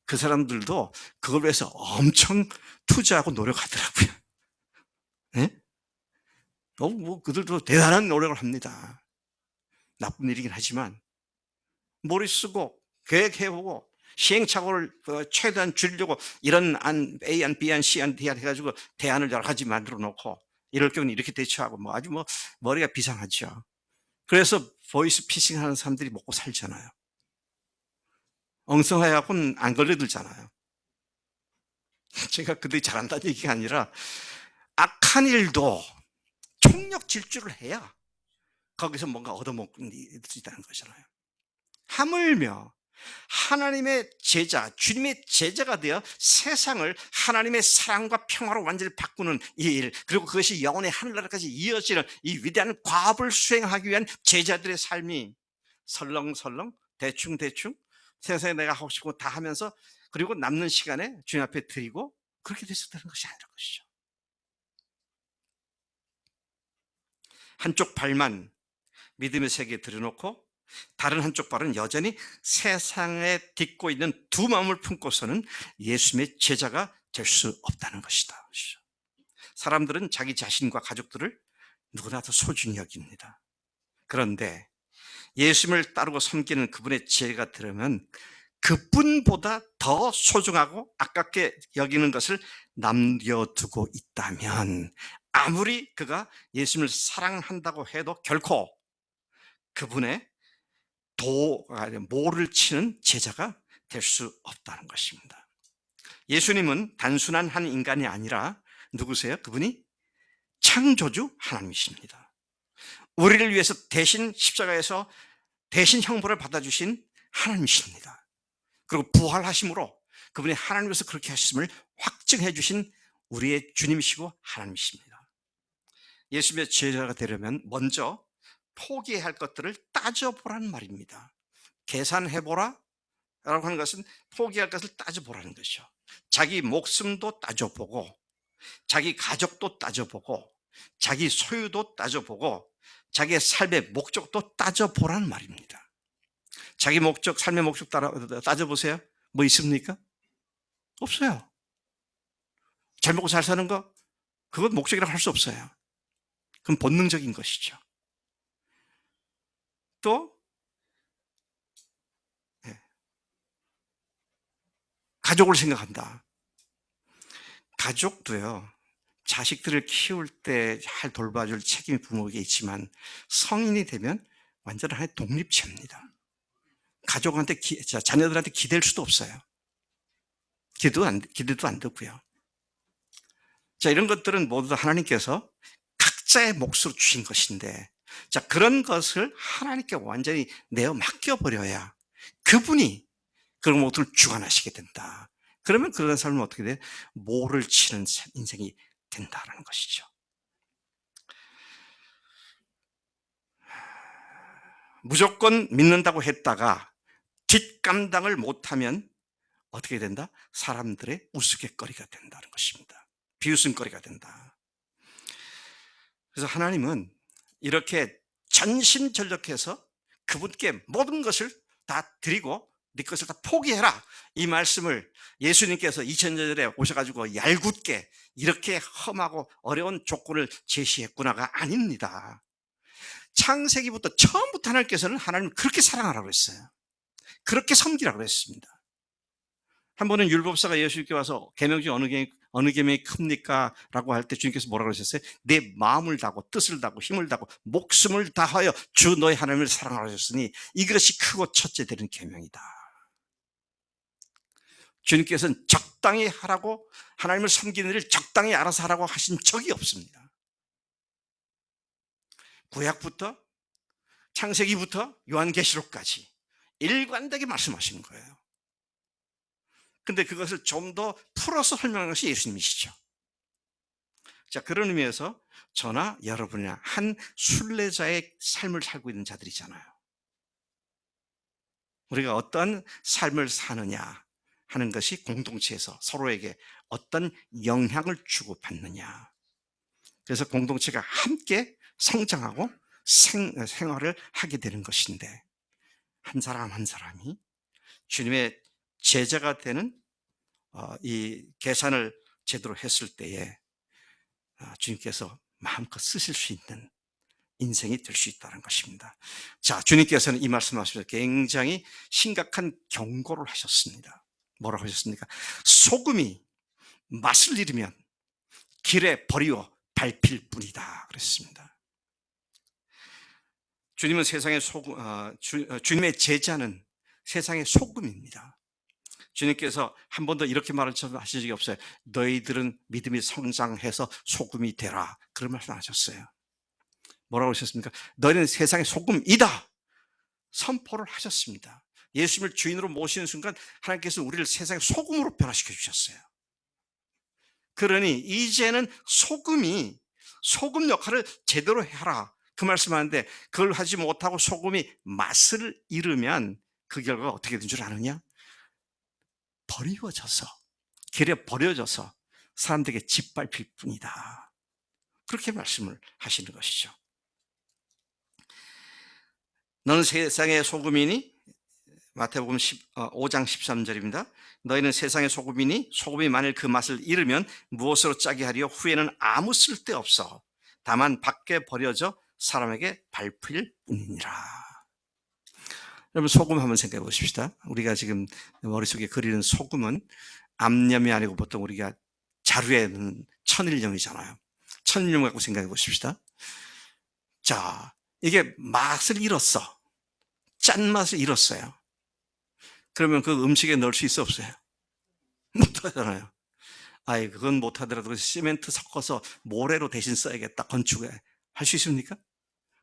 그 사람들도 그걸 위해서 엄청 투자하고 노력하더라고요. 네? 그들도 대단한 노력을 합니다. 나쁜 일이긴 하지만 머리 쓰고 계획해보고 시행착오를 최대한 줄이려고 이런 안 A안, B안, C안, D안 해가지고 대안을 여러 가지 만들어 놓고 이럴 경우는 이렇게 대처하고 뭐 아주 뭐 머리가 비상하죠. 그래서 보이스 피싱 하는 사람들이 먹고 살잖아요. 엉성해갖고는 안 걸려들잖아요. 제가 그들이 잘한다는 얘기가 아니라 악한 일도 총력 질주를 해야 거기서 뭔가 얻어먹는 일이 있다는 거잖아요. 하물며 하나님의 제자, 주님의 제자가 되어 세상을 하나님의 사랑과 평화로 완전히 바꾸는 이 일, 그리고 그것이 영원의 하늘나라까지 이어지는 이 위대한 과업을 수행하기 위한 제자들의 삶이 설렁설렁, 대충대충 세상에 내가 하고 싶은 거 다 하면서 그리고 남는 시간에 주님 앞에 드리고 그렇게 됐었다는 것이 아니라 것이죠. 한쪽 발만 믿음의 세계에 들여놓고 다른 한쪽 발은 여전히 세상에 딛고 있는 두 마음을 품고서는 예수님의 제자가 될 수 없다는 것이다. 사람들은 자기 자신과 가족들을 누구나 더 소중히 여깁니다. 그런데 예수님을 따르고 섬기는 그분의 제가 들으면 그분보다 더 소중하고 아깝게 여기는 것을 남겨두고 있다면 아무리 그가 예수님을 사랑한다고 해도 결코 그분의 모를 치는 제자가 될 수 없다는 것입니다. 예수님은 단순한 한 인간이 아니라 누구세요? 그분이 창조주 하나님이십니다. 우리를 위해서 대신 십자가에서 대신 형벌을 받아주신 하나님이십니다. 그리고 부활하심으로 그분이 하나님께서 그렇게 하심을 확증해 주신 우리의 주님이시고 하나님이십니다. 예수님의 제자가 되려면 먼저 포기해야 할 것들을 따져보라는 말입니다. 계산해보라 라고 하는 것은 포기할 것을 따져보라는 것이죠. 자기 목숨도 따져보고 자기 가족도 따져보고 자기 소유도 따져보고 자기의 삶의 목적도 따져보라는 말입니다. 자기 목적, 삶의 목적 따져보세요. 뭐 있습니까? 없어요. 잘 먹고 잘 사는 거? 그건 목적이라고 할 수 없어요. 그건 본능적인 것이죠. 또 가족을 생각한다. 가족도요. 자식들을 키울 때 잘 돌봐줄 책임이 부모에게 있지만 성인이 되면 완전 하나의 독립체입니다. 가족한테 자녀들한테 기댈 수도 없어요. 기대도 안 되고요. 자, 이런 것들은 모두 다 하나님께서 각자의 몫으로 주신 것인데, 자, 그런 것을 하나님께 완전히 내어 맡겨버려야 그분이 그런 모든 주관하시게 된다. 그러면 그런 삶은 어떻게 돼? 모를 치는 인생이 된다는 것이죠. 무조건 믿는다고 했다가 뒷감당을 못하면 어떻게 된다? 사람들의 우스갯거리가 된다는 것입니다. 비웃음거리가 된다. 그래서 하나님은 이렇게 전심전력해서 그분께 모든 것을 다 드리고 네 것을 다 포기해라, 이 말씀을 예수님께서 2000년 전에 오셔가지고 얄궂게 이렇게 험하고 어려운 조건을 제시했구나가 아닙니다. 창세기부터 처음부터 하나님께서는 하나님을 그렇게 사랑하라고 했어요. 그렇게 섬기라고 했습니다. 한 번은 율법사가 예수님께 와서 계명 중 어느 계명이 큽니까? 라고 할 때 주님께서 뭐라고 하셨어요? 내 마음을 다하고 뜻을 다하고 힘을 다하고 목숨을 다하여 주 너의 하나님을 사랑하라 하셨으니 이것이 크고 첫째 되는 계명이다. 주님께서는 적당히 하라고, 하나님을 섬기는 일을 적당히 알아서 하라고 하신 적이 없습니다. 구약부터 창세기부터 요한계시록까지 일관되게 말씀하시는 거예요. 근데 그것을 좀 더 풀어서 설명하는 것이 예수님이시죠. 자, 그런 의미에서 저나 여러분이나 한 순례자의 삶을 살고 있는 자들이잖아요. 우리가 어떤 삶을 사느냐 하는 것이 공동체에서 서로에게 어떤 영향을 주고받느냐. 그래서 공동체가 함께 성장하고 생활을 하게 되는 것인데, 한 사람 한 사람이 주님의 제자가 되는 이 계산을 제대로 했을 때에 주님께서 마음껏 쓰실 수 있는 인생이 될 수 있다는 것입니다. 자, 주님께서는 이 말씀하시면서 굉장히 심각한 경고를 하셨습니다. 뭐라고 하셨습니까? 소금이 맛을 잃으면 길에 버리워 밟힐 뿐이다 그랬습니다. 주님은 세상의 주님의 제자는 세상의 소금입니다. 주님께서 한 번도 이렇게 하신 적이 없어요. 너희들은 믿음이 성장해서 소금이 되라. 그런 말씀 하셨어요. 뭐라고 하셨습니까? 너희는 세상의 소금이다. 선포를 하셨습니다. 예수님을 주인으로 모시는 순간 하나님께서 우리를 세상의 소금으로 변화시켜 주셨어요. 그러니 이제는 소금 역할을 제대로 해라. 그 말씀하는데 그걸 하지 못하고 소금이 맛을 잃으면 그 결과가 어떻게 된 줄 아느냐? 버리워져서, 길에 버려져서 사람들에게 짓밟힐 뿐이다. 그렇게 말씀을 하시는 것이죠. 너는 세상의 소금이니, 마태복음 5장 13절입니다. 너희는 세상의 소금이니 소금이 만일 그 맛을 잃으면 무엇으로 짜게 하리요? 후에는 아무 쓸데없어 다만 밖에 버려져 사람에게 밟힐 뿐이니라. 여러분, 소금 한번 생각해 보십시다. 우리가 지금 머릿속에 그리는 소금은 암염이 아니고 보통 우리가 자루에는 천일염이잖아요. 천일염 갖고 생각해 보십시다. 자, 이게 맛을 잃었어. 짠맛을 잃었어요. 그러면 그 음식에 넣을 수 있어 없어요? 못하잖아요. 아이, 그건 못하더라도 시멘트 섞어서 모래로 대신 써야겠다. 건축에. 할 수 있습니까?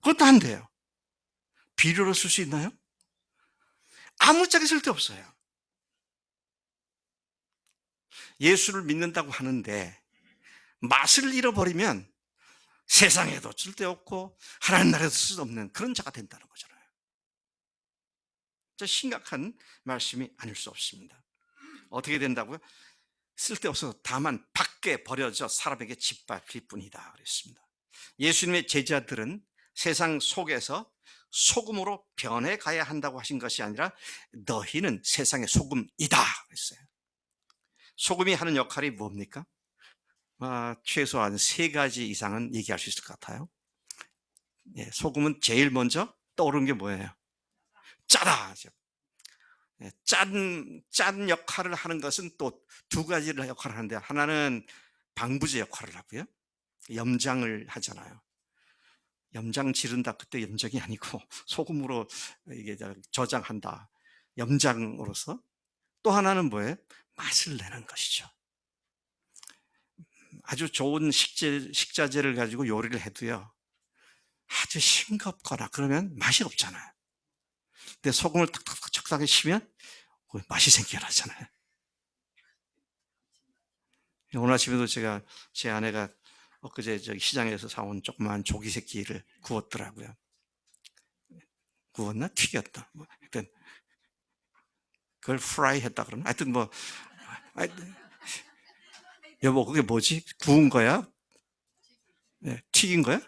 그것도 안 돼요. 비료로 쓸 수 있나요? 아무짝에 쓸데없어요. 예수를 믿는다고 하는데 맛을 잃어버리면 세상에도 쓸데없고 하나님 나라에도 쓸데없는 그런 자가 된다는 거잖아요. 저 심각한 말씀이 아닐 수 없습니다. 어떻게 된다고요? 쓸데없어서 다만 밖에 버려져 사람에게 짓밟힐 뿐이다 그랬습니다. 예수님의 제자들은 세상 속에서 소금으로 변해가야 한다고 하신 것이 아니라 너희는 세상의 소금이다 그랬어요. 소금이 하는 역할이 뭡니까? 최소한 3가지 이상은 얘기할 수 있을 것 같아요. 예, 소금은 제일 먼저 떠오르는 게 뭐예요? 짜다. 예, 짠 역할을 하는 것은 또 2가지를 역할을 하는데, 하나는 방부제 역할을 하고요. 염장을 하잖아요. 염장 지른다. 그때 염장이 아니고 소금으로 이게 저장한다. 염장으로서. 또 하나는 뭐예요? 맛을 내는 것이죠. 아주 좋은 식자재를 가지고 요리를 해도요, 아주 싱겁거나 그러면 맛이 없잖아요. 근데 소금을 탁탁탁 적당히 치면 맛이 생겨나잖아요. 오늘 아침에도 제 아내가 엊그제 시장에서 사온 조그만 조기 새끼를 구웠더라고요. 구웠나? 튀겼다. 하여튼 그걸 프라이 했다 그러나? 하여튼 여보, 그게 뭐지? 구운 거야? 네, 튀긴 거야?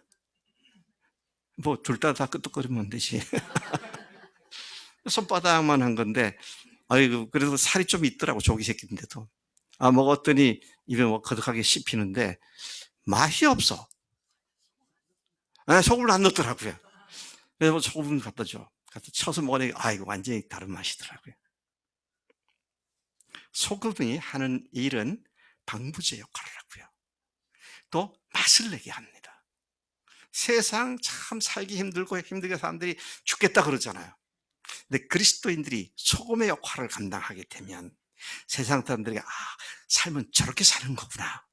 둘 다 끄떡거리면 되지. 손바닥만 한 건데, 아이고, 그래도 살이 좀 있더라고, 조기 새끼인데도. 먹었더니 입에 거득하게 씹히는데 맛이 없어. 소금을 안 넣더라고요. 그래서 소금 갖다 줘. 갖다 쳐서 먹으니, 이거 완전히 다른 맛이더라고요. 소금이 하는 일은 방부제 역할을 하고요. 또 맛을 내게 합니다. 세상 참 살기 힘들고 힘들게 사람들이 죽겠다 그러잖아요. 근데 그리스도인들이 소금의 역할을 감당하게 되면 세상 사람들에게 삶은 저렇게 사는 거구나.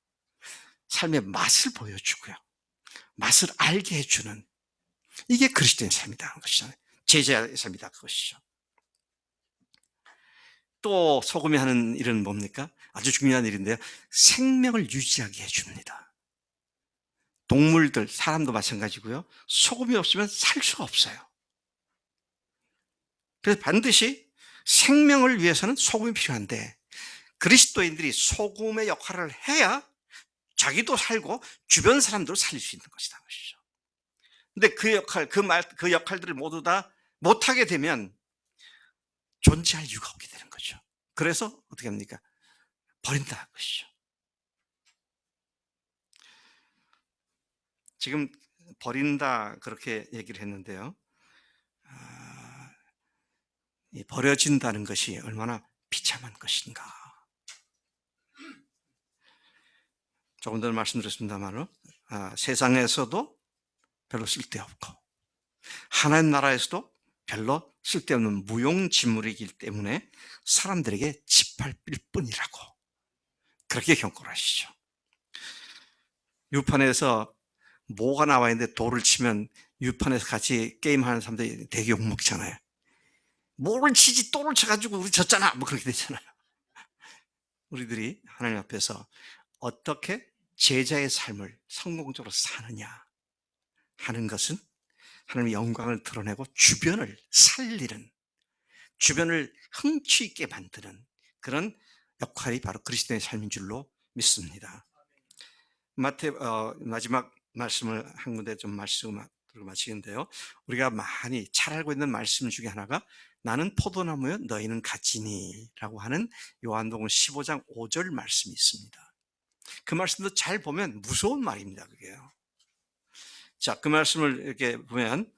삶의 맛을 보여주고요. 맛을 알게 해주는, 이게 그리스도인 삶이라는 것이잖아요. 제자의 삶이다 그것이죠. 또 소금이 하는 일은 뭡니까? 아주 중요한 일인데요. 생명을 유지하게 해줍니다. 동물들, 사람도 마찬가지고요. 소금이 없으면 살 수가 없어요. 그래서 반드시 생명을 위해서는 소금이 필요한데, 그리스도인들이 소금의 역할을 해야 자기도 살고 주변 사람들도 살릴 수 있는 것이다 것이죠. 근데 그 역할들을 모두 다 못하게 되면 존재할 이유가 없게 되는 거죠. 그래서 어떻게 합니까? 버린다 것이죠. 지금 버린다 그렇게 얘기를 했는데요. 아, 이 버려진다는 것이 얼마나 비참한 것인가. 조금 전에 말씀드렸습니다만 세상에서도 별로 쓸데없고 하나님 나라에서도 별로 쓸데없는 무용지물이기 때문에 사람들에게 짓밟힐 뿐이라고 그렇게 경고를 하시죠. 유판에서 뭐가 나와 있는데 돌을 치면 유판에서 같이 게임하는 사람들이 되게 욕먹잖아요. 뭐를 치지 돌을 쳐가지고 우리 졌잖아 뭐 그렇게 되잖아요. 우리들이 하나님 앞에서 어떻게 제자의 삶을 성공적으로 사느냐 하는 것은 하나님의 영광을 드러내고 주변을 살리는, 주변을 흥취 있게 만드는 그런 역할이 바로 그리스도의 삶인 줄로 믿습니다. 마지막 말씀을 한 군데 좀 말씀을 들고 마치는데요. 우리가 많이 잘 알고 있는 말씀 중에 하나가 나는 포도나무여 너희는 가지니 라고 하는 요한복음 15장 5절 말씀이 있습니다. 그 말씀도 잘 보면 무서운 말입니다. 그게요. 자, 그 말씀을 이렇게 보면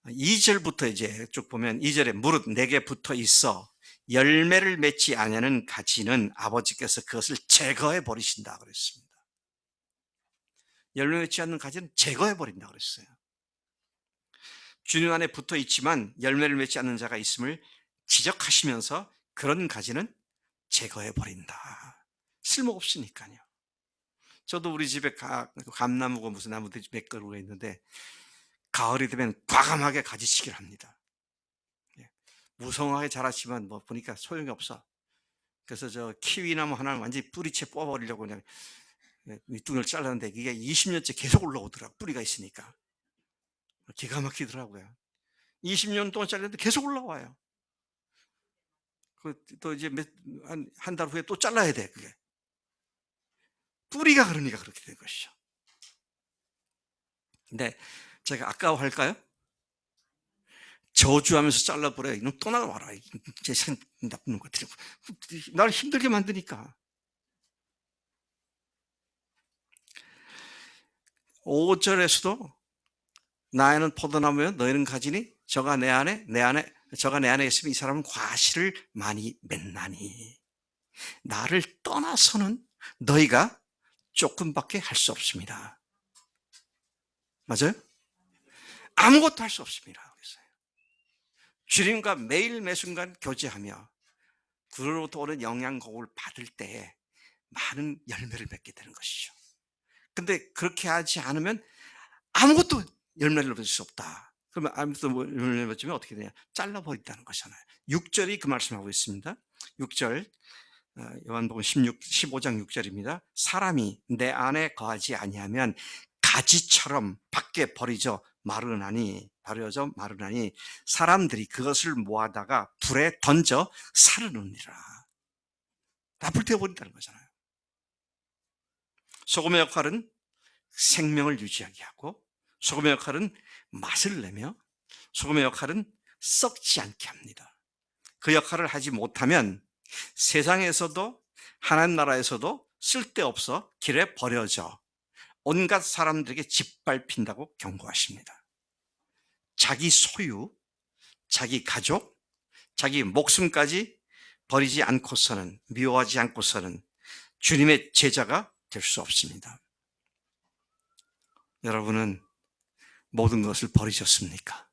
2절부터 이제 쭉 보면 2절에 무릇 내게 붙어 있어 열매를 맺지 아니하는 가지는 아버지께서 그것을 제거해 버리신다 그랬습니다. 열매 맺지 않는 가지는 제거해 버린다 그랬어요. 주님 안에 붙어 있지만 열매를 맺지 않는 자가 있음을 지적하시면서 그런 가지는 제거해 버린다. 쓸모없으니까요. 저도 우리 집에 감나무가 무슨 나무들이 몇 그루가 있는데 가을이 되면 과감하게 가지치기를 합니다. 무성하게 자랐지만 뭐 보니까 소용이 없어. 그래서 저 키위나무 하나를 완전히 뿌리채 뽑아버리려고 그냥 밑둥을 잘랐는데 이게 20년째 계속 올라오더라고. 뿌리가 있으니까. 기가 막히더라고요. 20년 동안 잘랐는데 계속 올라와요. 또 이제 한 달 후에 또 잘라야 돼, 그게. 뿌리가 그러니까 그렇게 된 것이죠. 근데 제가 아까워할까요? 저주하면서 잘라버려. 이놈 또 나와라. 제 나쁜 것들이. 나를 힘들게 만드니까. 5절에서도 나에는 포도나무여 너희는 가지니 저가 내 안에 저가 내 안에 있으면 이 사람은 과실을 많이 맺나니 나를 떠나서는 너희가 조금밖에 할 수 없습니다. 맞아요? 아무것도 할 수 없습니다. 그랬어요. 주님과 매일 매순간 교제하며 그로부터 오는 영양곡을 받을 때 많은 열매를 맺게 되는 것이죠. 근데 그렇게 하지 않으면 아무것도 열매를 맺을 수 없다. 그러면 아무것도 열매를 맺으면 어떻게 되냐? 잘라버린다는 것이잖아요. 6절이 그 말씀하고 있습니다. 6절 요한복음 15장 6절입니다. 사람이 내 안에 거하지 아니하면 가지처럼 밖에 버려져 마르나니 사람들이 그것을 모아다가 불에 던져 사르느니라. 다 불태워버린다는 거잖아요. 소금의 역할은 생명을 유지하게 하고 소금의 역할은 맛을 내며 소금의 역할은 썩지 않게 합니다. 그 역할을 하지 못하면 세상에서도 하나님 나라에서도 쓸데없어 길에 버려져 온갖 사람들에게 짓밟힌다고 경고하십니다. 자기 소유, 자기 가족, 자기 목숨까지 버리지 않고서는 미워하지 않고서는 주님의 제자가 될 수 없습니다. 여러분은 모든 것을 버리셨습니까?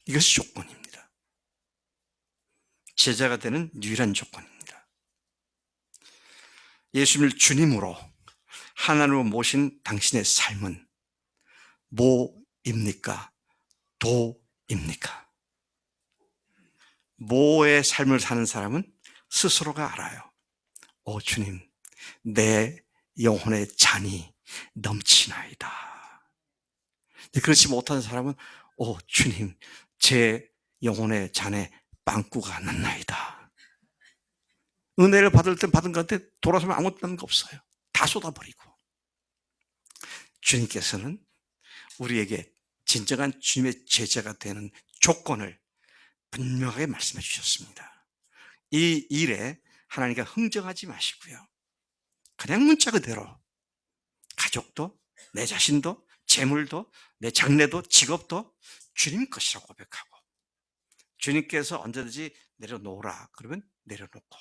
이것이 조건입니다. 제자가 되는 유일한 조건입니다. 예수님을 주님으로 하나님으로 모신 당신의 삶은 뭐입니까? 도입니까? 뭐의 삶을 사는 사람은 스스로가 알아요. 오 주님, 내 영혼의 잔이 넘치나이다. 그렇지 못한 사람은 오 주님, 제 영혼의 잔에 빵꾸가 났나이다. 은혜를 받을 땐 받은 것한테 돌아서면 아무것도 남는 거 없어요. 다 쏟아버리고. 주님께서는 우리에게 진정한 주님의 제자가 되는 조건을 분명하게 말씀해 주셨습니다. 이 일에 하나님과 흥정하지 마시고요. 그냥 문자 그대로 가족도, 내 자신도, 재물도, 내 장래도, 직업도 주님 것이라고 고백하고, 주님께서 언제든지 내려놓으라 그러면 내려놓고,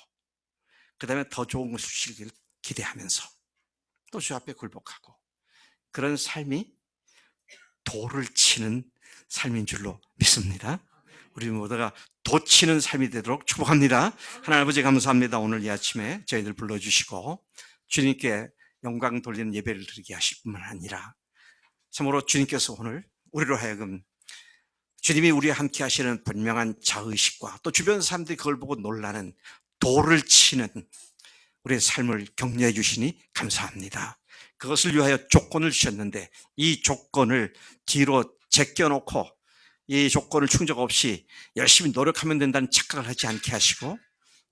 그 다음에 더 좋은 것을 주시길 기대하면서 또 주 앞에 굴복하고, 그런 삶이 도를 치는 삶인 줄로 믿습니다. 우리 모두가 도치는 삶이 되도록 축복합니다. 하나님 아버지 감사합니다. 오늘 이 아침에 저희들 불러주시고 주님께 영광 돌리는 예배를 드리게 하실 뿐만 아니라 참으로 주님께서 오늘 우리로 하여금 주님이 우리와 함께 하시는 분명한 자의식과 또 주변 사람들이 그걸 보고 놀라는 도를 치는 우리의 삶을 격려해 주시니 감사합니다. 그것을 위하여 조건을 주셨는데 이 조건을 뒤로 제껴놓고 이 조건을 충족 없이 열심히 노력하면 된다는 착각을 하지 않게 하시고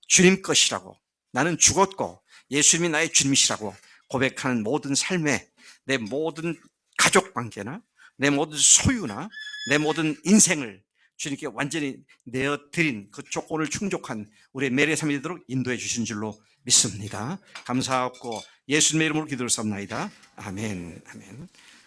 주님 것이라고, 나는 죽었고 예수님이 나의 주님이시라고 고백하는 모든 삶에 내 모든 가족 관계나 내 모든 소유나 내 모든 인생을 주님께 완전히 내어드린 그 조건을 충족한 우리의 매일의 삶이 되도록 인도해 주신 줄로 믿습니다. 감사하고 예수님의 이름으로 기도를 쌉나이다. 아멘. 아멘.